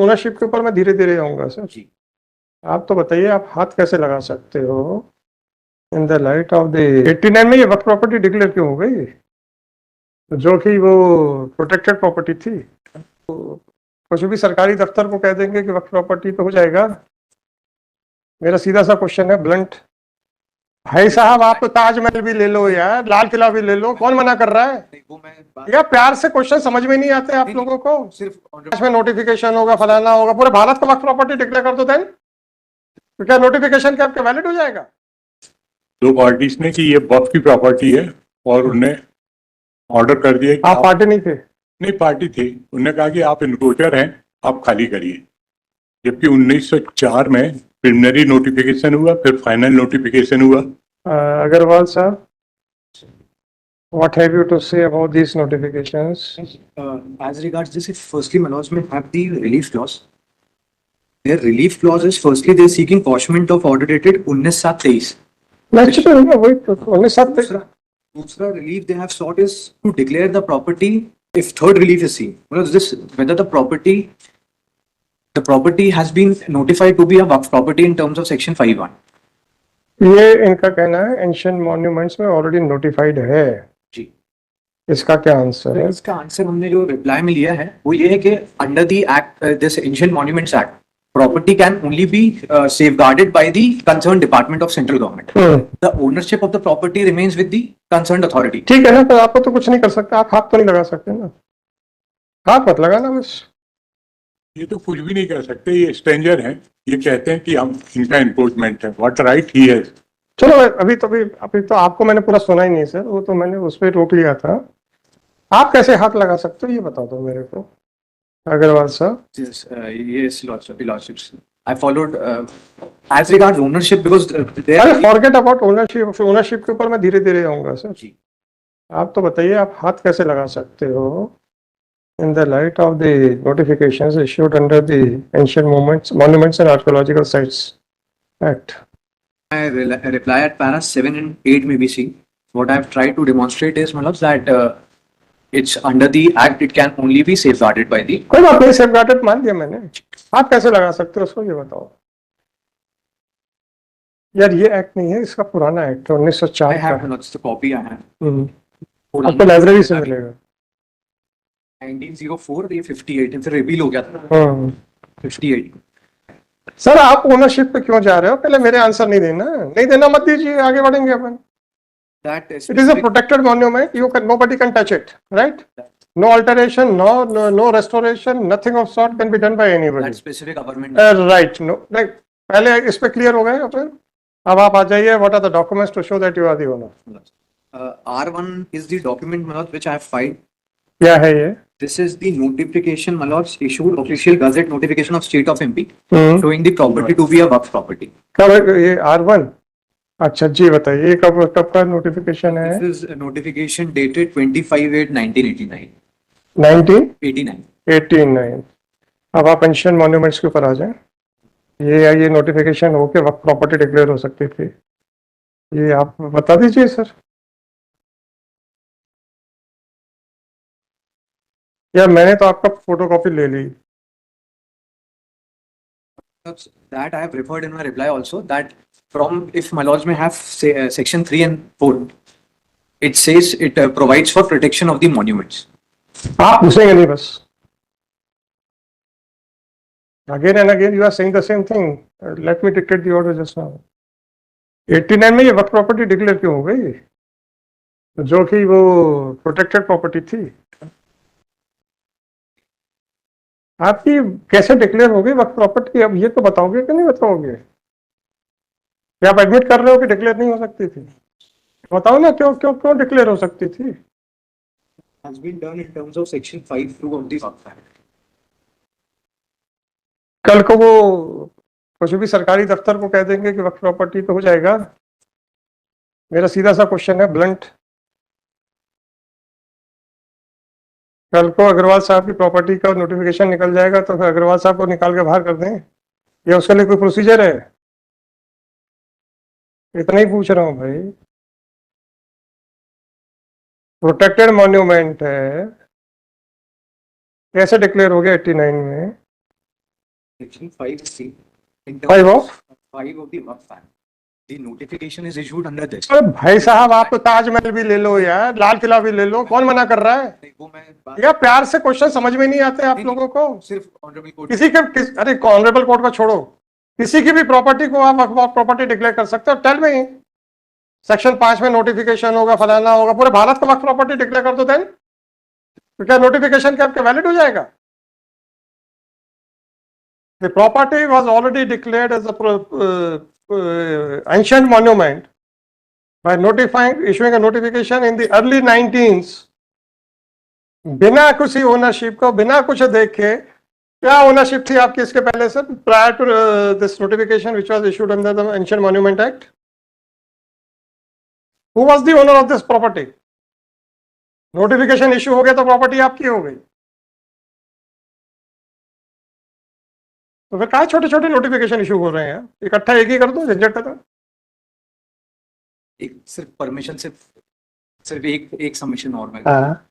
Ownership के ऊपर मैं धीरे धीरे आऊंगा सर जी। आप तो बताइए आप हाथ कैसे लगा सकते हो in the light of the 89 में ये वक्त प्रॉपर्टी डिक्लेयर क्यों हो गई जो कि वो प्रोटेक्टेड प्रॉपर्टी थी तो कुछ भी सरकारी दफ्तर को कह देंगे कि वक्त प्रॉपर्टी तो हो जाएगा। मेरा सीधा सा क्वेश्चन है ब्लंट भाई साहब आप तो ताजमहल भी ले लो यार लाल किला भी ले लो कौन मना कर रहा है वो मैं यार प्यार से क्वेश्चन समझ में नहीं आते आप लोगों को सिर्फ में नोटिफिकेशन होगा फलाना होगा पूरे भारत को वक्त प्रॉपर्टी डिक्लेयर कर दो देन तो क्या नोटिफिकेशन क्या आपके वैलिड हो जाएगा। दो पार्टीज ने कि ये वक्फ की प्रॉपर्टी है और उन्हें ऑर्डर कर दिया कि आप पार्टी नहीं थे नहीं पार्टी थी उन्होंने कहा कि आप इनक्रोचर हैं आप खाली करिए जबकि 1904 में प्रिलिमिनरी नोटिफिकेशन हुआ फिर फाइनल नोटिफिकेशन हुआ। अग्रवाल साहब what have you to say about these notifications? As regards this, if firstly Manoj may have the relief clause. Their relief clause is firstly they're seeking quashment of order dated 19/7/23. Naturally, वही तो 19/7 दूसरा relief they have sought is to declare the property if third relief is seen. This whether the property has been notified to be a waqf property in terms of section 5(1). ये इनका कहना है ancient monuments में already notified है जी। इसका क्या answer है? इसका आंसर हमने जो रिप्लाई में लिया है वो ये है कि under the act this ancient monuments act property can only be safeguarded by the concerned department of central government. The ownership of the property remains with the concerned authority. ठीक है ना तो आपको तो कुछ नहीं कर सकते आप हाथ तो नहीं लगा सकते ना हाथ मत लगाना बस ये तो कुछ भी नहीं कर सकते ये स्ट्रेंजर हैं ये कहते हैं कि हम इनका एनक्रोचमेंट है व्हाट राइट ही हैज। चलो अभी तो आपको मैंने पूरा सुना ही नहीं सर वो तो मैंने उस पर रोक लिया था आप कैसे हाथ लगा सकते हो ये बता दो मेरे को अग्रवाल साहब। Yes, lordships. I followed as regards ownership because forget about ownership के ऊपर मैं धीरे धीरे आऊंगा सर जी। आप तो बताइए आप हाथ कैसे लगा सकते हो in the light of the notifications issued under the Ancient Monuments and Archaeological Sites Act. I reply at para 7 and 8 may be seen. What I have tried to demonstrate is, Manoj, that it's under the act. It can only be safeguarded by the. कोई बात नहीं safeguarded मान दिया मैंने आप कैसे लगा सकते हो उसको ये बताओ यार ये एक्ट नहीं है इसका पुराना act 1904 I have not the copy. I have. आपको लाइब्रेरी से मिलेगा 1904 ये 58 फिर रिवील हो गया था 58। सर आप ओनरशिप पे क्यों जा रहे हो पहले मेरे आंसर नहीं देना मत दीजिए आगे बढ़ेंगे अपन। That It is a protected monument. Nobody can touch it, right? No alteration, no restoration, nothing of sort can be done by anybody. That specific government. Right. No. Like पहले इस पे क्लियर हो गए अपन अब आप आ जाइए what are the documents to show that you are the owner? R1 is the document, Manoj, which I have filed. क्या है ये? This is the notification, Manoj, issued official gazette notification of state of MP showing the property to be a waqf property. कब ये R1? अच्छा जी बताइए कब का notification है? This is a notification dated 25/8/1989. 1989. अब आप एंशिएंट मॉन्यूमेंट्स के ऊपर आ जाएं ये नोटिफिकेशन हो के वक्त प्रॉपर्टी डिक्लेयर हो सकती थी ये आप बता दीजिए सर या मैंने तो आपका फोटोकॉपी ले ली। That I have referred in my reply also that from if my lords may have section 3 and 4 it says it provides for protection of the monuments. आप पूछेंगे नहीं बस again and again you are saying the same thing. Let me dictate the order just now. 89 में ये वक्त property declare क्यों हो गई जो कि वो प्रोटेक्टेड प्रॉपर्टी थी आपकी कैसे डिक्लेयर हो गई वक्त प्रॉपर्टी अब ये तो बताओगे कि नहीं बताओगे क्या आप एडमिट कर रहे हो कि डिक्लेयर नहीं हो सकती थी बताओ ना क्यों डिक्लेयर हो सकती थी। Has been done in terms of section 5(2) of the Waqf Act. कल को वो कुछ भी सरकारी दफ्तर को कह देंगे कि वक्त प्रॉपर्टी तो हो जाएगा। मेरा सीधा सा क्वेश्चन है ब्लंट कल को अग्रवाल साहब की प्रॉपर्टी का नोटिफिकेशन निकल जाएगा तो फिर अग्रवाल साहब को निकाल के बाहर कर दें या उसके लिए कोई प्रोसीजर है इतना ही पूछ रहा हूँ भाई। प्रोटेक्टेड मॉन्यूमेंट है कैसे डिक्लेयर हो गया 89 में Section 5C. In terms Five of? 5 of the Waqf Act. The notification is issued under this. अरे भाई साहब, आप तो ताजमहल भी ले लो यार, लाल किला भी ले लो, कौन मना कर रहा है? नहीं, वो मैं या प्यार से क्वेश्चन समझ में नहीं आते आप लोगों को? सिर्फ ऑनरेबल कोर्ट अरे ऑनरेबल कोर्ट को छोड़ो, किसी की भी प्रॉपर्टी को आप वक्फ प्रॉपर्टी डिक्लेयर कर सकते हो? टेल मी, सेक्शन 5 में नोटिफिकेशन होगा, फलाना होगा, पूरे भारत को वक्फ प्रॉपर्टी डिक्लेयर कर दो, देन तो क्या नोटिफिकेशन क्या वैलिड हो जाएगा? The property was already declared as a ancient monument by issuing a notification in the early 19s. बिना किसी ओनरशिप को, बिना कुछ देखे, क्या ओनरशिप थी आपकी इसके पहले से, prior to this notification which was issued under the Ancient Monument Act? Who was the owner of this property? Notification issue हो गया तो प्रॉपर्टी आपकी हो गई, तो फिर कहा छोटे छोटे नोटिफिकेशन इशू हो रहे हैं? इकट्ठा एक ही कर दो, झंझट खत्म। एक सिर्फ परमिशन सिर्फ एक सबमिशन और मैं हाँ,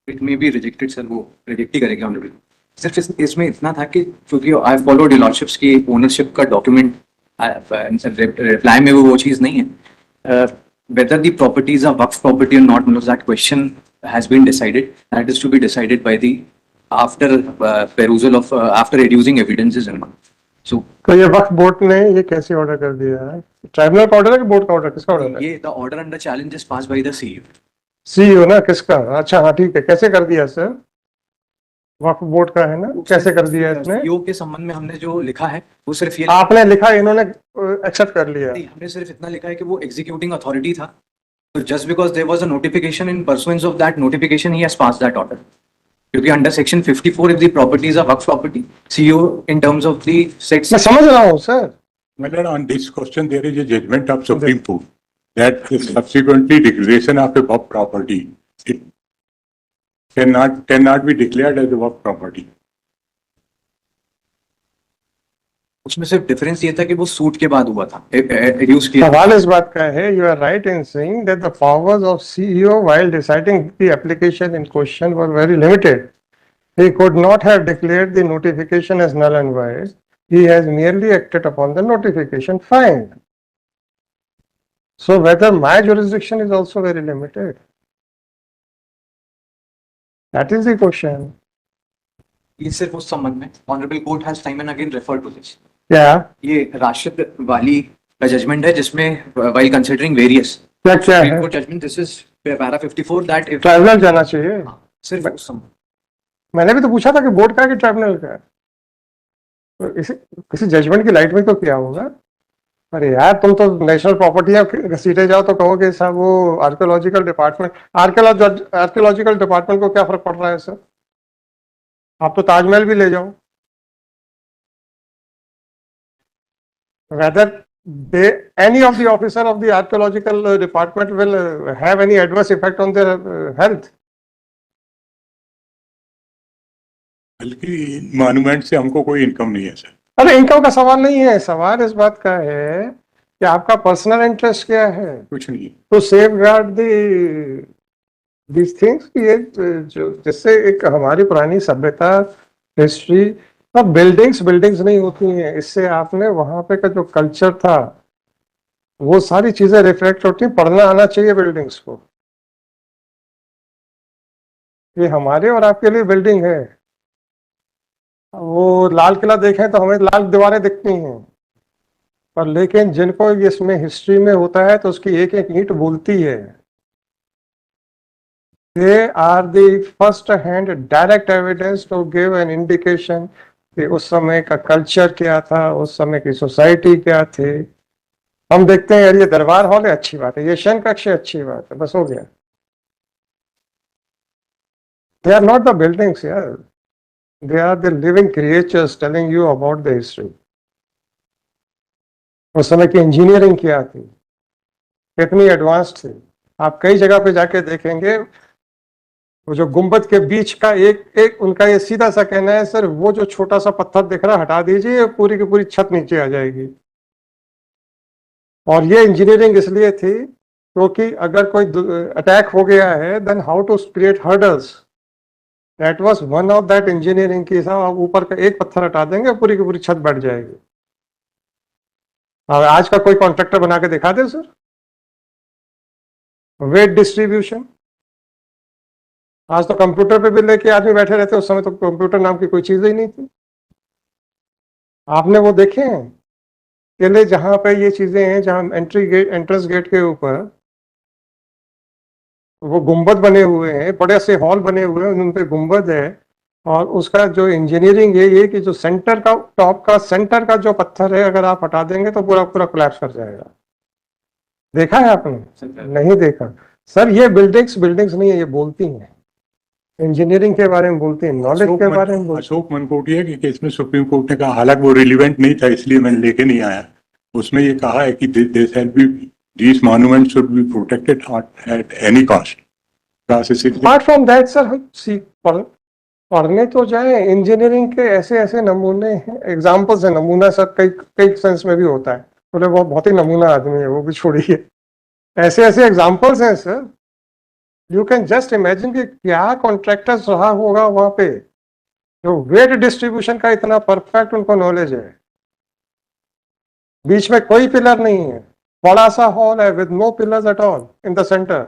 it may be rejected sir, वो रिजेक्ट ही करेगा ऑनरेबल। सिर्फ इसमें इतना था कि क्योंकि आई फॉलोड लॉर्डशिप्स की ओनरशिप का डॉक्यूमेंट, रिप्लाई में वो चीज़ नहीं है। whether the properties are waqf property or not, that question has been decided. That is to be decided by the after perusal of after reducing evidences and all. So तो ये वक्फ board ने ये कैसे order कर दिया है? Tribunal का order है कि बोर्ड का ऑर्डर? किसका ऑर्डर है? ये the order under challenge is passed by the CEO. CEO ना, किसका? अच्छा हाँ ठीक है, कैसे कर दिया सर? वक्फ बोर्ड का है ना, कैसे कर दिया इसने? CEO के संबंध में हमने जो लिखा है वो सिर्फ ये आपने लिखा, इन्होंने एक्सेप्ट कर लिया? नहीं, हमने सिर्फ इतना लिखा है कि वो एग्जीक्यूटिंग अथॉरिटी था, तो just because there was a notification in pursuance of that notification he has passed that order, क्योंकि under section 54 if the properties are waqf property, CEO in terms of the sets. मैं समझ रहा हूँ sir. Whether on this question there is a judgment of Supreme Court that the subsequently declaration of a waqf property it cannot be declared as a waqf property. उसमें सिर्फ difference ये था कि वो सूट के बाद हुआ था, रिड्यूस किया। सवाल इस बात का है, you are right in saying that the powers of CEO while deciding the application in question were very limited. He could not have declared the notification as null and void. He has merely acted upon the notification. Fine. So whether my jurisdiction is also very limited? That is the question. ये सिर्फ उस संबंध में honourable court has time and again referred to this. क्या ये राशिद वाली का judgement है जिसमें व्हाइल कंसीडरिंग वेरियस क्या क्या है? Judgment, this is para 54 that if tribunal जाना चाहिए? सिर्फ उस संबंध। मैंने भी तो पूछा था कि बोर्ड का है कि ट्राइब्यूनल का है, तो किसी जजमेंट की लाइट में तो क्या होगा? अरे यार, तुम तो नेशनल प्रॉपर्टी घसीटे जाओ तो कहोगे साहब वो आर्कियोलॉजिकल डिपार्टमेंट, आर्कियोलॉजिकल डिपार्टमेंट को क्या फर्क पड़ रहा है सर? आप तो ताजमहल भी ले जाओ। Whether any of the officer of the archaeological department will have any adverse effect on their health? बल्कि मॉन्यूमेंट से हमको कोई इनकम नहीं है सर। अरे इनकम का सवाल नहीं है, सवाल इस बात का है कि आपका पर्सनल इंटरेस्ट क्या है कुछ नहीं। तो सेफ गार्ड दीज थिंग्स, ये जो जिससे एक हमारी पुरानी सभ्यता, हिस्ट्री, अब बिल्डिंग्स नहीं होती हैं, इससे आपने वहां पे का जो कल्चर था वो सारी चीजें रिफ्लेक्ट होती हैं। पढ़ना आना चाहिए बिल्डिंग्स को। ये हमारे और आपके लिए बिल्डिंग है। वो लाल किला देखें तो हमें लाल दीवारें दिखती हैं, पर लेकिन जिनको इसमें हिस्ट्री में होता है तो उसकी एक एक ईंट बोलती है। They are the first hand direct evidence to give an indication कि उस समय का कल्चर क्या था, उस समय की सोसाइटी क्या थे। हम देखते हैं यार ये दरबार हॉल है, अच्छी बात है, ये शयन कक्ष है, अच्छी बात है, बस हो गया। They are not the buildings यार, they are the living creatures telling you about the history. उस समय की इंजीनियरिंग क्या थी, कितनी एडवांस थी। आप कई जगह पे जाके देखेंगे, वो जो गुंबद के बीच का एक उनका ये सीधा सा कहना है, सर वो जो छोटा सा पत्थर दिख रहा है हटा दीजिए, पूरी की पूरी छत नीचे आ जाएगी। और ये इंजीनियरिंग इसलिए थी क्योंकि अगर कोई अटैक हो गया है, then how to create hurdles that was one of that engineering की साहब, आप ऊपर का एक पत्थर हटा देंगे पूरी की पूरी छत बैठ जाएगी। और आज का कोई कॉन्ट्रैक्टर बना के दिखा दे सर। वेट डिस्ट्रीब्यूशन, आज तो कंप्यूटर पे भी लेके आदमी बैठे रहते, उस समय तो कंप्यूटर नाम की कोई चीज ही नहीं थी। आपने वो देखे हैं केले जहां पे ये चीजें हैं, जहां एंट्री गेट एंट्रेंस गेट के ऊपर वो गुंबद बने हुए हैं, बड़े से हॉल बने हुए हैं, उन पे गुंबद है, और उसका जो इंजीनियरिंग है ये कि जो सेंटर का टॉप का सेंटर का जो पत्थर है अगर आप हटा देंगे तो पूरा पूरा कोलैप्स कर जाएगा। देखा है आपने? नहीं देखा सर। ये बिल्डिंग्स नहीं है, ये बोलती हैं इंजीनियरिंग के बारे में, बोलती हैं नॉलेज के बारे में बोलती अशोक मनकोटिया के केस में सुप्रीम कोर्ट ने कहा, हालांकि वो रिलीवेंट नहीं था इसलिए मैं लेके नहीं आया, उसमें ये कहा है कि these monuments should be protected at any cost। Apart from that sir, हम पढ़ने तो जाए, इंजीनियरिंग के ऐसे ऐसे नमूने हैं, एग्जाम्पल्स है। नमूना सर कई कई सेंस में भी होता है, बोले वो बहुत ही नमूना आदमी है, वो भी छोड़िए। ऐसे ऐसे एग्जाम्पल्स हैं sir, you can just imagine कि क्या कॉन्ट्रैक्टर्स रहा होगा वहां पे, जो वेट डिस्ट्रीब्यूशन का इतना परफेक्ट उनको नॉलेज है। बीच में कोई पिलर नहीं है, बड़ा सा हॉल है with no pillars at all in the centre.